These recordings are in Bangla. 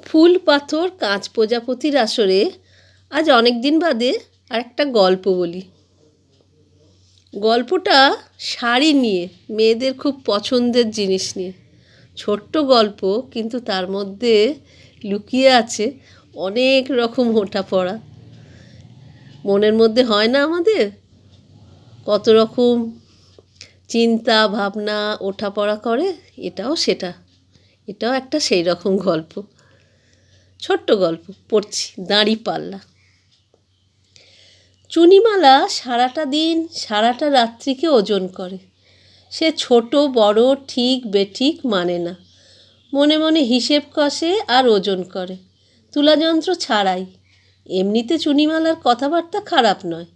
ফুল পাথর কাঁচ প্রজাপতির আসরে আজ অনেক দিন বাদে আরেকটা গল্প বলি। গল্পটা শাড়ি নিয়ে, মেয়েদের খুব পছন্দের জিনিস নিয়ে। ছোট্ট গল্প, কিন্তু তার মধ্যে লুকিয়ে আছে অনেক রকম ওঠা পড়া। মনের মধ্যে হয় না আমাদের কত রকম চিন্তা ভাবনা ওঠা পড়া করে, এটাও একটা সেই রকম গল্প। ছোট্ট গল্প পড়ছি, দাঁড়িপাল্লা। চুনিমালা সারাটা দিন সারাটা রাত্রিকে ওজন করে। সে ছোট বড় ঠিক বেঠিক মানে না, মনে মনে হিসেব কষে আর ওজন করে, তুলাযন্ত্র ছাড়াই। এমনিতে চুনিমালার কথাবার্তা খারাপ নয়,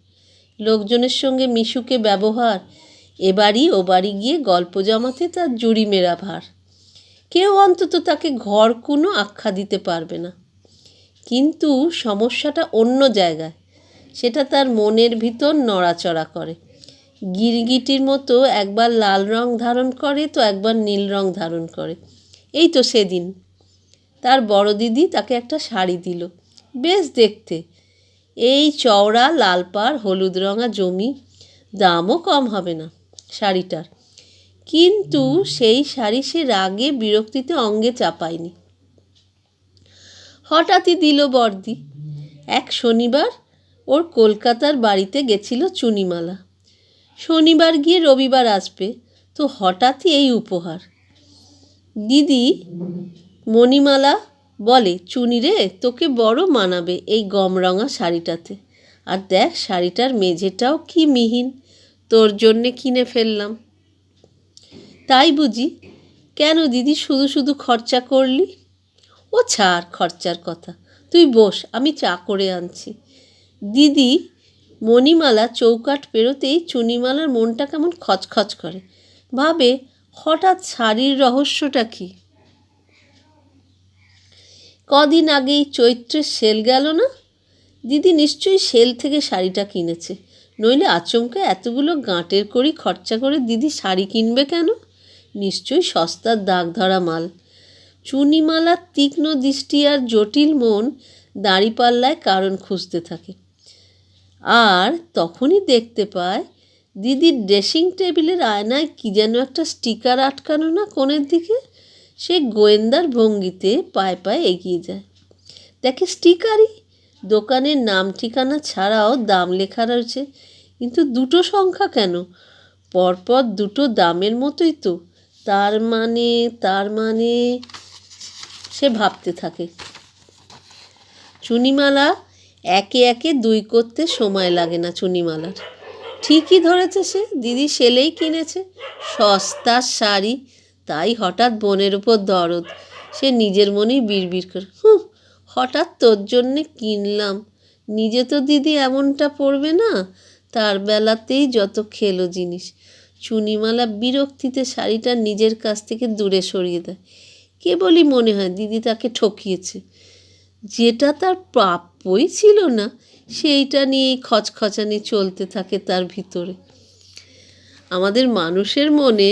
লোকজনের সঙ্গে মিশুকে ব্যবহার, এবাড়ি ও বাড়ি গিয়ে গল্প জমাতে তার জুড়ি মেরা ভার। কেউ অন্তত তাকে ঘর কোনো আখ্যা দিতে পারবে না। কিন্তু সমস্যাটা অন্য জায়গায়, সেটা তার মনের ভিতর নড়াচড়া করে। গিরগিটির মতো একবার লাল রং ধারণ করে তো একবার নীল রং ধারণ করে। এই তো সেদিন তার বড় দিদি তাকে একটা শাড়ি দিল, বেশ দেখতে, এই চওড়া লাল পাড় হলুদ রঙা জমি, দামও কম হবে না শাড়িটার। কিন্তু সেই শাড়ি সে রাগে বিরক্তিতে অঙ্গে চাপায়নি। হঠাৎই দিল বর্দি। এক শনিবার ওর কলকাতার বাড়িতে গেছিল চুনিমালা। শনিবার গিয়ে রবিবার আসবে, তো হঠাৎই এই উপহার। দিদি মণিমালা বলে, চুনি রে, তোকে বড় মানাবে এই গমরঙা শাড়িটাতে। আর দেখ, শাড়িটার মেঝেটাও কি মিহিন, তোর জন্যে কিনে ফেললাম। তাই বুঝি? কেন দিদি, শুধু শুধু খরচা করলি? ও ছাড় খরচার কথা, তুই বস, আমি চা করে আনছি। দিদি মণিমালা চৌকাঠ পেরোতেই চুনিমালার মনটা কেমন খচখচ করে। ভাবে, হঠাৎ শাড়ির রহস্যটা কি? কদিন আগেই চৈত্রের সেল গেল না? দিদি নিশ্চয়ই সেল থেকে শাড়িটা কিনেছে, নইলে আচমকা এতগুলো গাঁটের কড়ি খরচা করে দিদি শাড়ি কিনবে কেন? নিশ্চয়ই সস্তার দাগ ধরা মাল। চুনিমালার তীক্ষ্ণ দৃষ্টি আর জটিল মন দাঁড়িপাল্লায় কারণ খুঁজতে থাকে। আর তখনই দেখতে পায় দিদির ড্রেসিং টেবিলের আয়নায় কি যেন একটা স্টিকার আটকানো না কোণের দিকে। সে গোয়েন্দার ভঙ্গিতে পায়ে পায়ে এগিয়ে যায়, দেখে স্টিকারই, দোকানের নাম ঠিকানা ছাড়াও দাম লেখা রয়েছে। কিন্তু দুটো সংখ্যা কেন? পরপর দুটো দামের মতোই তো। তার মানে সে ভাবতে থাকে। চুনিমালা একে একে দুই করতে সময় লাগে না চুনিমালার। ঠিকই ধরেছে সে, দিদি সেলেই কিনেছে সস্তার শাড়ি। তাই হঠাৎ বোনের উপর দরদ। সে নিজের মনেই বিড়বিড় করে, হঠাৎ তোর জন্যে কিনলাম, নিজে তো দিদি এমনটা পড়বে না। তার বেলাতেই যত খেলো জিনিস। চুনিমালা বিরক্তিতে শাড়িটা নিজের কাছ থেকে দূরে সরিয়ে দেয়। কেবলই মনে হয় দিদি তাকে ঠকিয়েছে। যেটা তার প্রাপ্যই ছিল না, সেইটা নিয়েই খচখচানি চলতে থাকে তার ভিতরে। আমাদের মানুষের মনে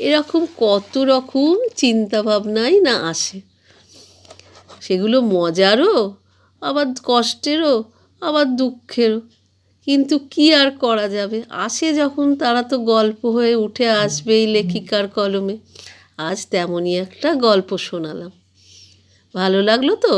এরকম কত রকম চিন্তাভাবনাই না আসে, সেগুলো মজারও, আবার কষ্টেরও, আবার দুঃখেরও। কিন্তু কি আর করা যাবে, আসে যখন তারা তো গল্প হয়ে উঠে আসবেই লেখিকার কলমে। আজ তেমনই একটা গল্প শোনালাম। ভালো লাগলো তো?